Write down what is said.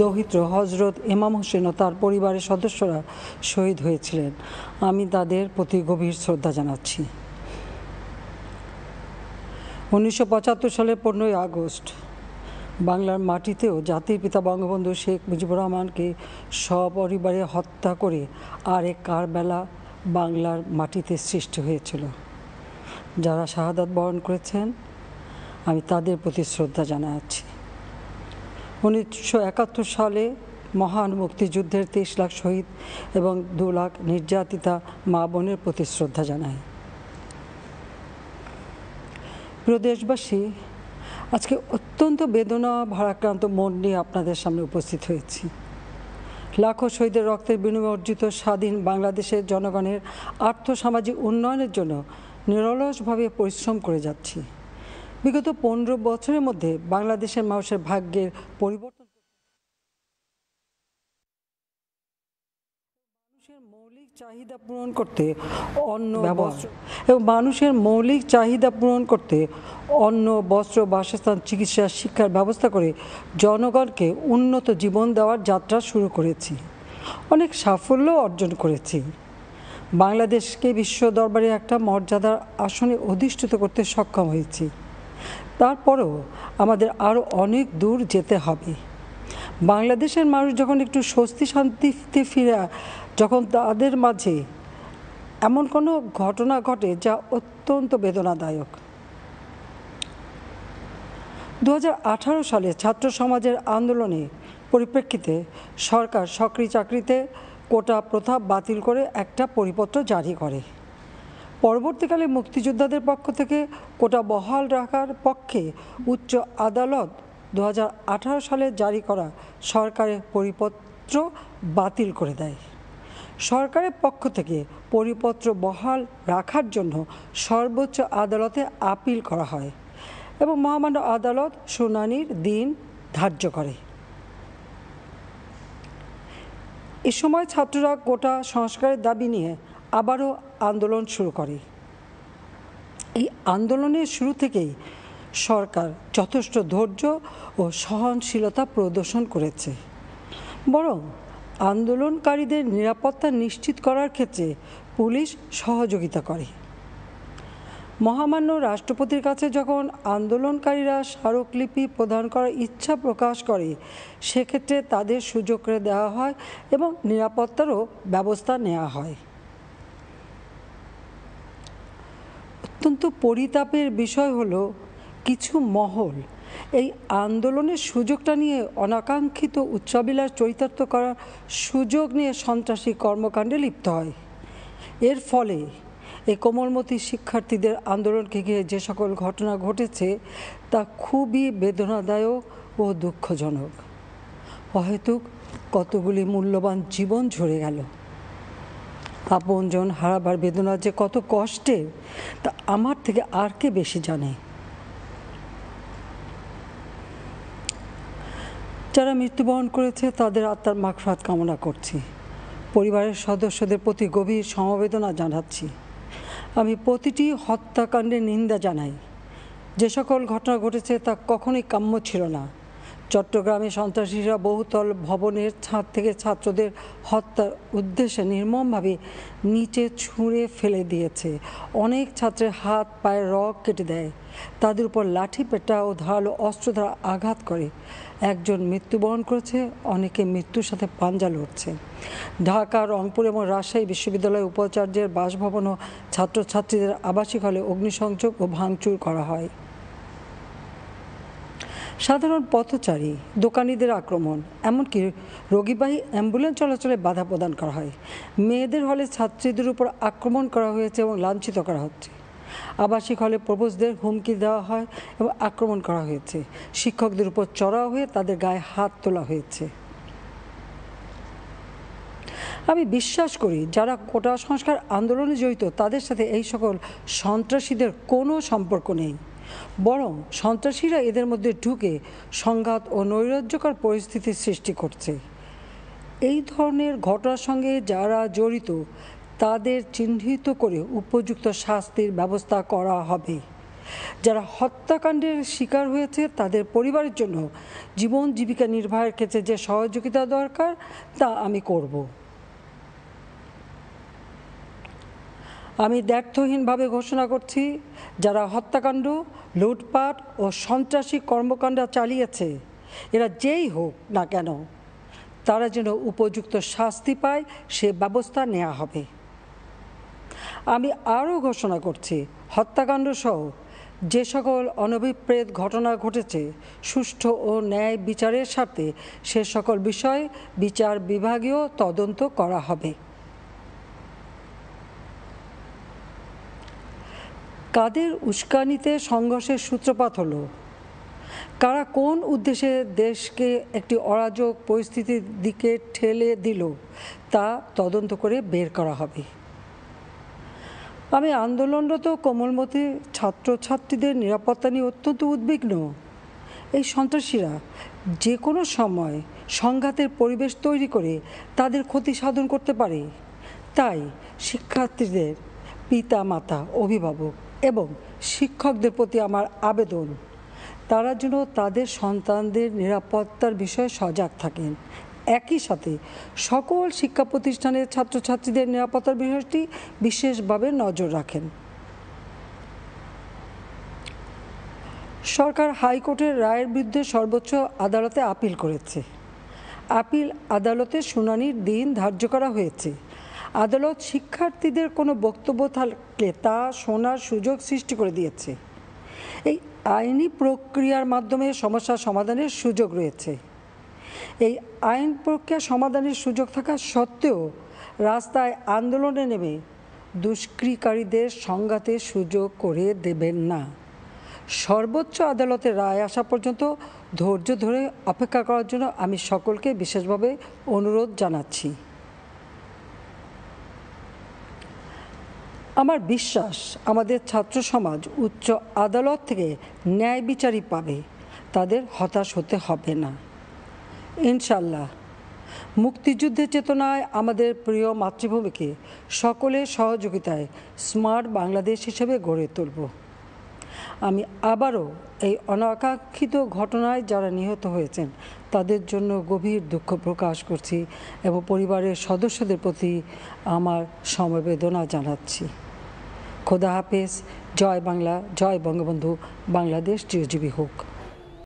দৌহিত্র হজরত ইমাম হোসেন ও তার পরিবারের সদস্যরা শহীদ হয়েছিলেন। আমি তাদের প্রতি গভীর শ্রদ্ধা জানাচ্ছি। 1975 সালের 15ই আগস্ট বাংলার মাটিতেও জাতির পিতা বঙ্গবন্ধু শেখ মুজিবুর রহমানকে সপরিবারে হত্যা করে আরেক কারবালা বাংলার মাটিতে সৃষ্টি হয়েছিল। যারা শাহাদাত বরণ করেছেন আমি তাদের প্রতি শ্রদ্ধা জানাচ্ছি। 1971 সালে মহান মুক্তিযুদ্ধের 23 লাখ শহীদ এবং 2 লাখ নির্যাতিতা মা বোনের প্রতি শ্রদ্ধা জানাই। প্রিয় দেশবাসী, আজকে অত্যন্ত বেদনা ভারাক্রান্ত মন নিয়ে আপনাদের সামনে উপস্থিত হয়েছি। লাখো শহীদের রক্তের বিনিময়ে অর্জিত স্বাধীন বাংলাদেশের জনগণের আর্থসামাজিক উন্নয়নের জন্য নিরলসভাবে পরিশ্রম করে যাচ্ছি। বিগত 15 বছরের মধ্যে বাংলাদেশের মানুষের ভাগ্যের পরিবর্তন মৌলিক চাহিদা পূরণ করতে মানুষের মৌলিক চাহিদা পূরণ করতে অন্ন, বস্ত্র, বাসস্থান, চিকিৎসা, শিক্ষার ব্যবস্থা করে জনগণকে উন্নত জীবন দেওয়ার যাত্রা শুরু করেছি। অনেক সাফল্য অর্জন করেছি। বাংলাদেশকে বিশ্ব দরবারে একটা মর্যাদার আসনে অধিষ্ঠিত করতে সক্ষম হয়েছি। তারপরেও আমাদের আরও অনেক দূর যেতে হবে। বাংলাদেশের মানুষ যখন একটু স্বস্তি শান্তিতে ফিরে, যখন তাদের মাঝে এমন কোনো ঘটনা ঘটে যা অত্যন্ত বেদনাদায়ক। 2018 সালে ছাত্র সমাজের আন্দোলনে পরিপ্রেক্ষিতে সরকার সরকারি চাকরিতে কোটা প্রথা বাতিল করে একটা পরিপত্র জারি করে। পরবর্তীকালে মুক্তিযোদ্ধাদের পক্ষ থেকে কোটা বহাল রাখার পক্ষে উচ্চ আদালত 2018 সালে জারি করা সরকারের পরিপত্র বাতিল করে দেয়। সরকারের পক্ষ থেকে পরিপত্র বহাল রাখার জন্য সর্বোচ্চ আদালতে আপিল করা হয় এবং মহামান্য আদালত শুনানির দিন ধার্য করে। এ সময় ছাত্ররা কোটা সংস্কারের দাবি নিয়ে আবারও আন্দোলন শুরু করে। এই আন্দোলনের শুরু থেকেই সরকার যথেষ্ট ধৈর্য ও সহনশীলতা প্রদর্শন করেছে, বরং আন্দোলনকারীদের নিরাপত্তা নিশ্চিত করার ক্ষেত্রে পুলিশ সহযোগিতা করে। মহামান্য রাষ্ট্রপতির কাছে যখন আন্দোলনকারীরা স্মারকলিপি প্রদান করার ইচ্ছা প্রকাশ করে, সেক্ষেত্রে তাদের সুযোগ করে দেওয়া হয় এবং নিরাপত্তারও ব্যবস্থা নেওয়া হয়। অত্যন্ত পরিতাপের বিষয় হলো কিছু মহল এই আন্দোলনের সুযোগটা নিয়ে অনাকাঙ্ক্ষিত উচ্চাবিলাস চরিতার্থ করার সুযোগ নিয়ে সন্ত্রাসী কর্মকাণ্ডে লিপ্ত হয়। এর ফলে এই কোমলমতি শিক্ষার্থীদের আন্দোলনকে ঘিরে যে সকল ঘটনা ঘটেছে তা খুবই বেদনাদায়ক ও দুঃখজনক। অহেতুক কতগুলি মূল্যবান জীবন ঝরে গেল। আপনজন হারাবার বেদনা যে কত কষ্টের তা আমার থেকে আর কে বেশি জানে। যারা মৃত্যুবরণ করেছে তাদের আত্মার মাগফিরাত কামনা করছি। পরিবারের সদস্যদের প্রতি গভীর সমবেদনা জানাচ্ছি। আমি প্রতিটি হত্যাকাণ্ডের নিন্দা জানাই। যে সকল ঘটনা ঘটেছে তা কখনোই কাম্য ছিল না। চট্টগ্রামে সন্ত্রাসীরা বহুতল ভবনের ছাদ থেকে ছাত্রদের হত্যার উদ্দেশ্যে নির্মমভাবে নিচে ছুঁড়ে ফেলে দিয়েছে। অনেক ছাত্রের হাত পায়ের রগ কেটে দেয়, তাদের উপর লাঠি পেটা ও ধারালো অস্ত্র দ্বারা আঘাত করে। একজন মৃত্যুবরণ করেছে, অনেকে মৃত্যুর সাথে পাঞ্জা লড়ছে। ঢাকা, রংপুর এবং রাজশাহী বিশ্ববিদ্যালয়ের উপাচার্যের বাসভবন ও ছাত্রছাত্রীদের আবাসিক হলে অগ্নিসংযোগ ও ভাঙচুর করা হয়। সাধারণ পথচারী, দোকানিদের আক্রমণ, এমনকি রোগীবাহী অ্যাম্বুলেন্স চলাচলে বাধা প্রদান করা হয়। মেয়েদের হলে ছাত্রীদের উপর আক্রমণ করা হয়েছে এবং লাঞ্ছিত করা হচ্ছে। আবাসিক হলে প্রবোজদের হুমকি দেওয়া হয় এবং আক্রমণ করা হয়েছে। শিক্ষকদের উপর চড়াও হয়ে তাদের গায়ে হাত তোলা হয়েছে। আমি বিশ্বাস করি যারা কোটা সংস্কার আন্দোলনে জড়িত তাদের সাথে এই সকল সন্ত্রাসীদের কোনো সম্পর্ক নেই, বরং সন্ত্রাসীরা এদের মধ্যে ঢুকে সংঘাত ও নৈরাজ্যকর পরিস্থিতির সৃষ্টি করছে। এই ধরনের ঘটনার সঙ্গে যারা জড়িত তাদের চিহ্নিত করে উপযুক্ত শাস্তির ব্যবস্থা করা হবে। যারা হত্যাকাণ্ডের শিকার হয়েছে তাদের পরিবারের জন্য জীবন জীবিকা নির্বাহের ক্ষেত্রে যে সহযোগিতা দরকার তা আমি করব। আমি দ্ব্যর্থহীনভাবে ঘোষণা করছি, যারা হত্যাকাণ্ড, লুটপাট ও সন্ত্রাসী কর্মকাণ্ড চালিয়েছে, এরা যেই হোক না কেন, তারা যেন উপযুক্ত শাস্তি পায় সে ব্যবস্থা নেওয়া হবে। আমি আরও ঘোষণা করছি, হত্যাকাণ্ড সহ যে সকল অনভিপ্রেত ঘটনা ঘটেছে, সুষ্ঠু ও ন্যায় বিচারের স্বার্থে সে সকল বিষয়ে বিচার বিভাগীয় তদন্ত করা হবে। কাদের উস্কানিতে সংঘর্ষের সূত্রপাত হলো, কারা কোন উদ্দেশ্যে দেশকে একটি অরাজক পরিস্থিতির দিকে ঠেলে দিল, তা তদন্ত করে বের করা হবে। আমি আন্দোলনরত কোমলমতি ছাত্রছাত্রীদের নিরাপত্তা নিয়ে অত্যন্ত উদ্বিগ্ন। এই সন্ত্রাসীরা যে কোনো সময় সংঘাতের পরিবেশ তৈরি করে তাদের ক্ষতি সাধন করতে পারে। তাই শিক্ষার্থীদের পিতা মাতা, অভিভাবক এবং শিক্ষকদের প্রতি আমার আবেদন, তারা যেন তাদের সন্তানদের নিরাপত্তার বিষয়ে সজাগ থাকেন। একই সাথে সকল শিক্ষা প্রতিষ্ঠানের ছাত্রছাত্রীদের নিরাপত্তার বিষয়টি বিশেষভাবে নজর রাখেন। সরকার হাইকোর্টের রায়ের বিরুদ্ধে সর্বোচ্চ আদালতে আপিল করেছে। আপিল আদালতের শুনানির দিন ধার্য করা হয়েছে। আদালত শিক্ষার্থীদের কোনো বক্তব্য থাকলে তা শোনার সুযোগ সৃষ্টি করে দিয়েছে। এই আইনি প্রক্রিয়ার মাধ্যমে সমস্যা সমাধানের সুযোগ রয়েছে। এই আইন প্রক্রিয়া সমাধানের সুযোগ থাকা সত্ত্বেও রাস্তায় আন্দোলনে নেমে দুষ্কৃতিকারীদের সংঘাতের সুযোগ করে দেবেন না। সর্বোচ্চ আদালতের রায় আসা পর্যন্ত ধৈর্য ধরে অপেক্ষা করার জন্য আমি সকলকে বিশেষভাবে অনুরোধ জানাচ্ছি। আমার বিশ্বাস, আমাদের ছাত্র সমাজ উচ্চ আদালত থেকে ন্যায় বিচারই পাবে, তাদের হতাশ হতে হবে না। ইনশাল্লাহ মুক্তিযুদ্ধের চেতনায় আমাদের প্রিয় মাতৃভূমিকে সকলের সহযোগিতায় স্মার্ট বাংলাদেশ হিসেবে গড়ে তুলব। আমি আবারও এই অনাকাঙ্ক্ষিত ঘটনায় যারা নিহত হয়েছেন তাদের জন্য গভীর দুঃখ প্রকাশ করছি এবং পরিবারের সদস্যদের প্রতি আমার সমবেদনা জানাচ্ছি। খোদা হাফেজ। জয় বাংলা, জয় বঙ্গবন্ধু। বাংলাদেশ চিরজীবী হোক।